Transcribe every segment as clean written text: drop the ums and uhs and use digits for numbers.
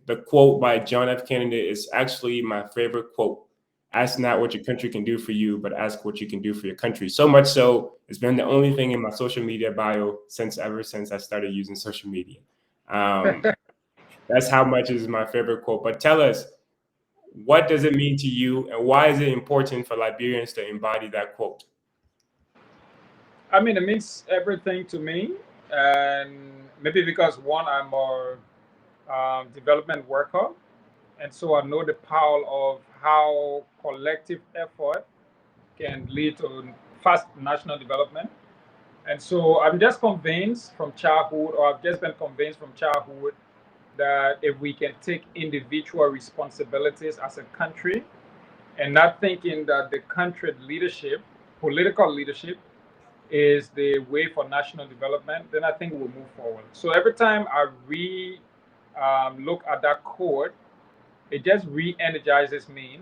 the quote by John F. Kennedy is actually my favorite quote. Ask not what your country can do for you, but ask what you can do for your country. So much so, it's been the only thing in my social media bio ever since I started using social media. Um, that's how much is my favorite quote. But tell us, what does it mean to you, and why is it important for Liberians to embody that quote? I mean, it means everything to me, and maybe because one, I'm a development worker, and so I know the power of how collective effort can lead to fast national development. And so I'm just convinced from childhood, or I've just been convinced from childhood, that if we can take individual responsibilities as a country and not thinking that the country leadership, political leadership, is the way for national development, then I think we'll move forward. So every time I look at that code, it just re-energizes me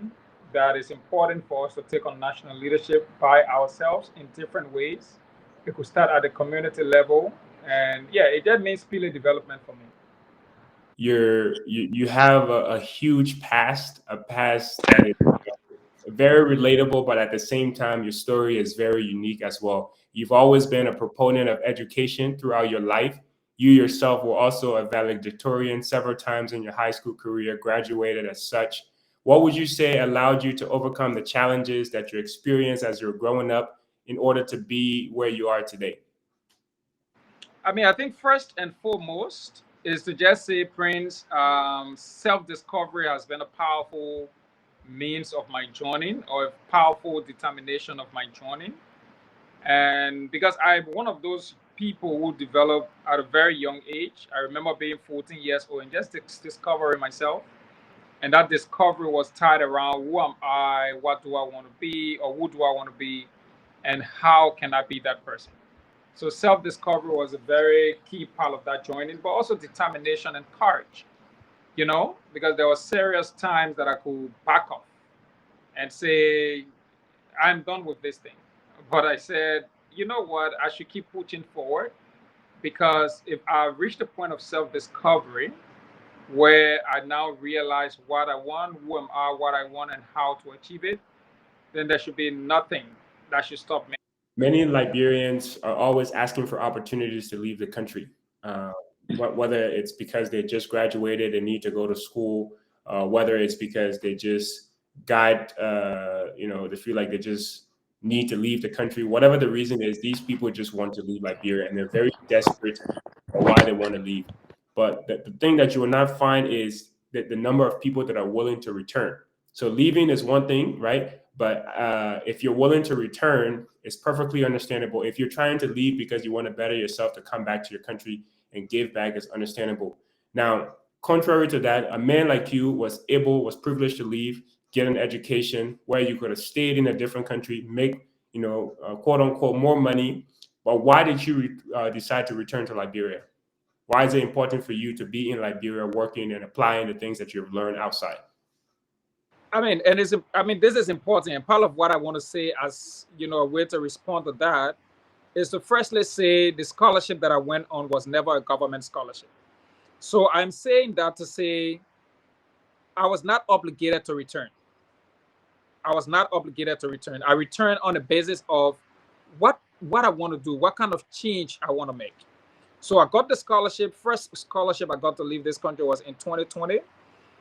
that it's important for us to take on national leadership by ourselves in different ways. It could start at the community level, and yeah, it just means really development for me. You have a huge past, a past that is very relatable, but at the same time, your story is very unique as well. You've always been a proponent of education throughout your life. You yourself were also a valedictorian several times in your high school career, graduated as such. What would you say allowed you to overcome the challenges that you experienced as you were growing up in order to be where you are today? I mean, I think first and foremost is to just say, Prince, self discovery has been a powerful means of my journey, or a powerful determination of my journey. And because I'm one of those people who developed at a very young age, I remember being 14 years old and just discovering myself. And that discovery was tied around who am I, what do I want to be, or who do I want to be, and how can I be that person. So self discovery was a very key part of that journey, but also determination and courage, because there were serious times that I could back off and say, I'm done with this thing. But I said, you know what, I should keep pushing forward, because if I reach the point of self discovery where I now realize what I want, who am I, what I want, and how to achieve it, then there should be nothing that should stop me. Many Liberians are always asking for opportunities to leave the country, uh, whether it's because they just graduated and need to go to school, whether it's because they just got, they feel like they just need to leave the country. Whatever the reason is, these people just want to leave Liberia, and they're very desperate for why they want to leave. But the thing that you will not find is that the number of people that are willing to return. So leaving is one thing, right? But if you're willing to return, it's perfectly understandable. If you're trying to leave because you want to better yourself to come back to your country and give back, is understandable. Now, contrary to that, a man like you was privileged to leave, get an education where you could have stayed in a different country, make, quote unquote, more money. But why did you decide to return to Liberia? Why is it important for you to be in Liberia working and applying the things that you've learned outside? This is important. And part of what I want to say, as a way to respond to that, is to firstly say the scholarship that I went on was never a government scholarship. So I'm saying that to say I was not obligated to return. I was not obligated to return. I returned on the basis of what I want to do, what kind of change I want to make. So I got the scholarship. First scholarship I got to leave this country was in 2020,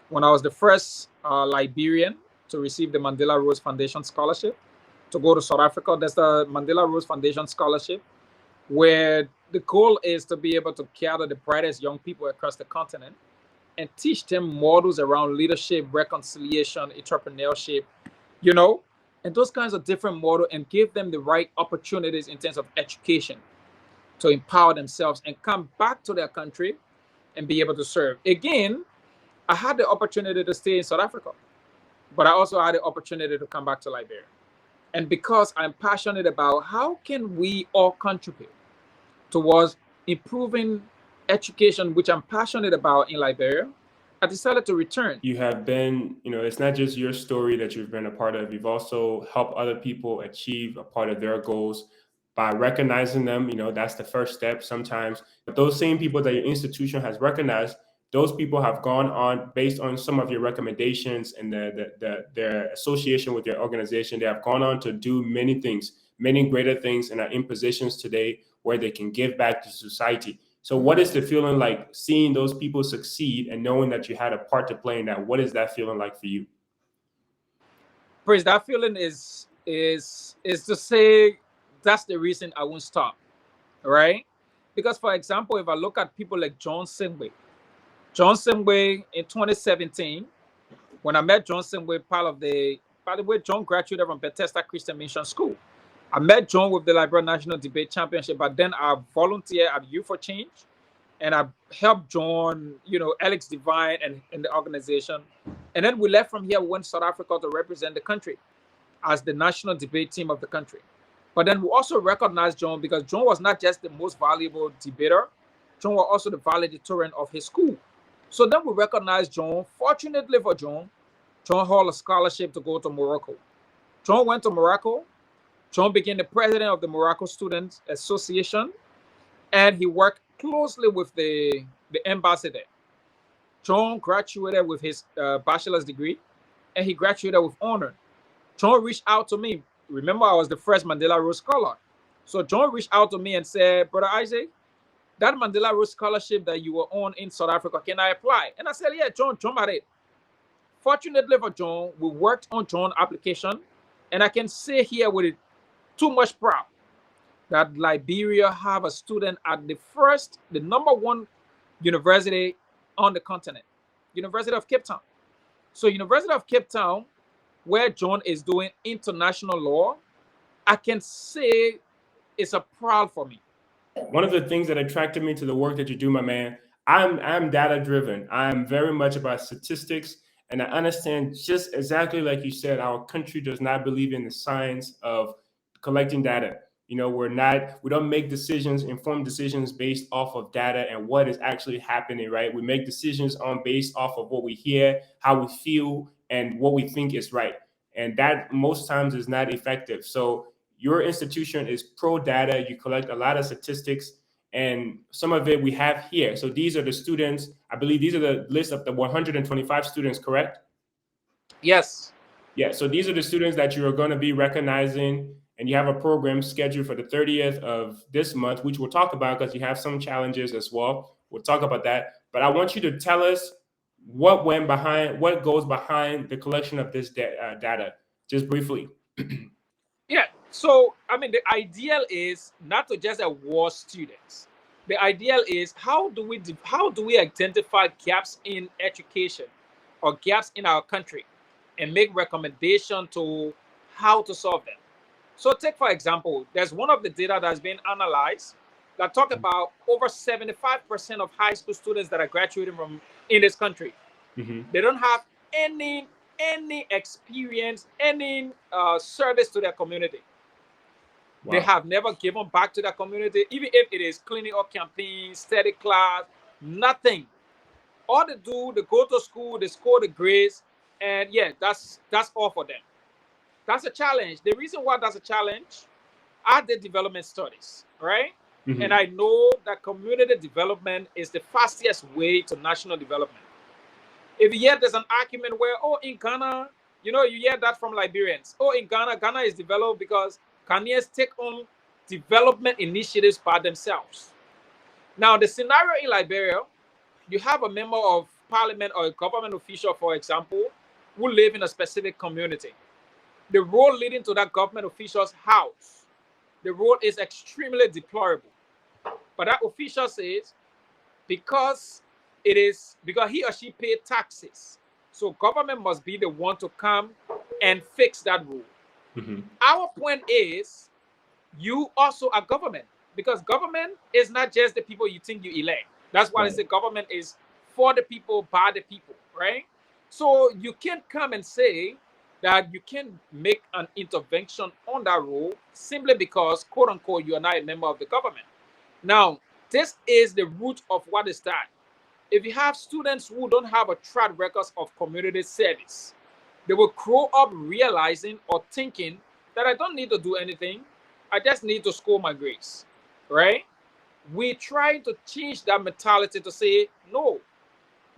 when I was the first Liberian to receive the Mandela Rose Foundation scholarship to go to South Africa. That's the Mandela Rose Foundation scholarship, where the goal is to be able to gather the brightest young people across the continent and teach them models around leadership, reconciliation, entrepreneurship, you know, and those kinds of different models, and give them the right opportunities in terms of education to empower themselves and come back to their country and be able to serve. Again, I had the opportunity to stay in South Africa, but I also had the opportunity to come back to Liberia. And because I'm passionate about how can we all contribute towards improving education, which I'm passionate about in Liberia, I decided to return. You have been, it's not just your story that you've been a part of. You've also helped other people achieve a part of their goals by recognizing them. That's the first step sometimes. But those same people that your institution has recognized those people have gone on based on some of your recommendations and their association with your organization. They have gone on to do many things, many greater things, and are in positions today where they can give back to society. So what is the feeling like seeing those people succeed and knowing that you had a part to play in that? What is that feeling like for you? Praise, that feeling is to say that's the reason I won't stop, right? Because for example, if I look at people like John Simway in 2017, when I met John Simway, by the way, John graduated from Bethesda Christian Mission School. I met John with the Liberia National Debate Championship, but then I volunteered at Youth for Change, and I helped John, Alex Divine and the organization. And then we left from here, we went to South Africa to represent the country as the national debate team of the country. But then we also recognized John because John was not just the most valuable debater, John was also the valedictorian of his school. So then we recognized John. Fortunately for John, John held a scholarship to go to Morocco. John went to Morocco. John became the president of the Morocco Students Association, and he worked closely with the embassy there. John graduated with his bachelor's degree, and he graduated with honor. John reached out to me. Remember, I was the first Mandela Rhodes Scholar. So John reached out to me and said, Brother Isaac, that Mandela Rhodes Scholarship that you were on in South Africa, can I apply? And I said, yeah, John, jump at it. Fortunately for John, we worked on John's application, and I can say here with too much proud that Liberia have a student at the #1 university on the continent, University of Cape Town. So University of Cape Town, where John is doing international law, I can say it's a proud for me. One of the things that attracted me to the work that you do, my man, I'm data driven. I'm very much about statistics, and I understand just exactly like you said, our country does not believe in the science of collecting data. We don't make decisions, informed decisions based off of data and what is actually happening, right? We make decisions based off of what we hear, how we feel, and what we think is right. And that most times is not effective. So your institution is pro data. You collect a lot of statistics, and some of it we have here. So these are the students. I believe these are the list of the 125 students, correct? Yes. Yeah. So these are the students that you are going to be recognizing, and you have a program scheduled for the 30th of this month, which we'll talk about because you have some challenges as well. We'll talk about that. But I want you to tell us what goes behind the collection of this data, just briefly. Yeah. So, I mean, the ideal is not to just award students. The ideal is how do we identify gaps in education or gaps in our country and make recommendation to how to solve them. So, take for example, there's one of the data that's been analyzed that talk about over 75% of high school students that are graduating from in this country. Mm-hmm. They don't have any experience, any service to their community. Wow. They have never given back to their community, even if it is cleaning up campaigns, study class, nothing. All they do, they go to school, they score the grades, and yeah, that's all for them. That's a challenge. The reason why that's a challenge, I did development studies, right? Mm-hmm. And I know that community development is the fastest way to national development. If you hear there's an argument where, in Ghana, you hear that from Liberians. In Ghana is developed because Ghanaians take on development initiatives by themselves. Now, the scenario in Liberia, you have a member of parliament or a government official, for example, who live in a specific community. The road leading to that government official's house, the road is extremely deplorable. But that official says, because he or she paid taxes, so government must be the one to come and fix that road. Mm-hmm. Our point is, you also are government, because government is not just the people you think you elect. That's why I say government is for the people, by the people, right? So you can't come and say that you can make an intervention on that road simply because, quote unquote, you are not a member of the government. Now, this is the root of what is that. If you have students who don't have a track record of community service, they will grow up realizing or thinking that I don't need to do anything. I just need to score my grades, right? We try to change that mentality to say, no,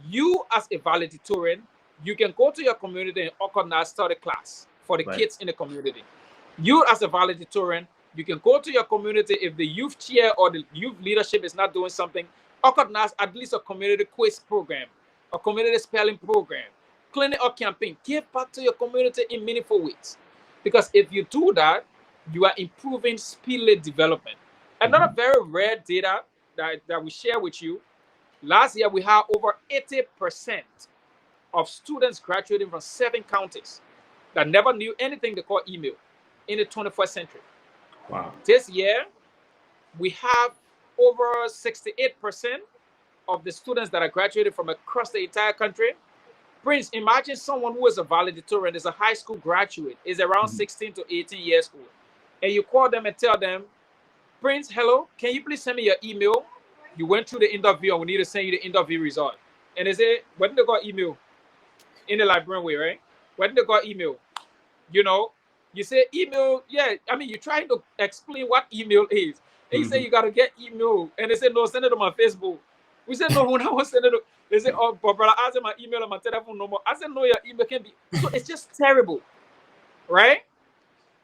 You as a valedictorian, you can go to your community and organize study class for the Right. kids in the community. You as a valedictorian, you can go to your community if the youth chair or the youth leadership is not doing something, organize at least a community quiz program, a community spelling program, cleaning up campaign. Give back to your community in meaningful ways. Because if you do that, you are improving speed development. Another very rare data that we share with you. Last year, we had over 80% of students graduating from 7 counties that never knew anything they call email in the 21st century. Wow. This year, we have over 68% of the students that are graduated from across the entire country. Prince, imagine someone who is a valedictorian, is a high school graduate, is around 16 to 18 years old, and you call them and tell them, Prince, hello, can you please send me your email? You went through the interview and we need to send you the interview result. And they say, where did they got email? In the librarian way, right? Where did they got email? You know, you say email, yeah. I mean, you're trying to explain what email is. And you say you gotta get email. And they say, no, send it to my Facebook. We said, no, when I was sending it, they say, oh, but brother, I said my email and my telephone number. I said, no, your email can be. So it's just terrible, right?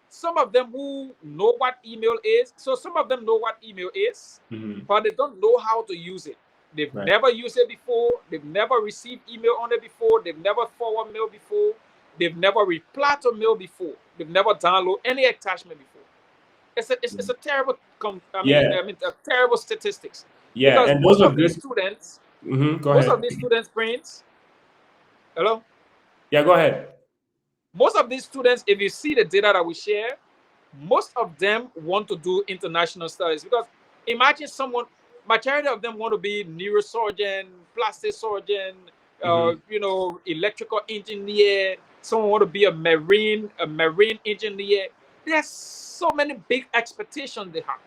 Some of them who know what email is, so some of them know what email is, but they don't know how to use it. They've never used it before. They've never received email on it before. They've never forwarded mail before. They've never replied to mail before. They've never downloaded any attachment before. It's a terrible, I mean, terrible statistics. Yeah, Because and most those are of good. these students, Go most ahead. of these students, brains, hello? Yeah, go ahead. Most of these students, if you see the data that we share, most of them want to do international studies. Because imagine someone, majority of them want to be neurosurgeon, plastic surgeon, you know, electrical engineer. Someone want to be a marine engineer. There's so many big expectations they have.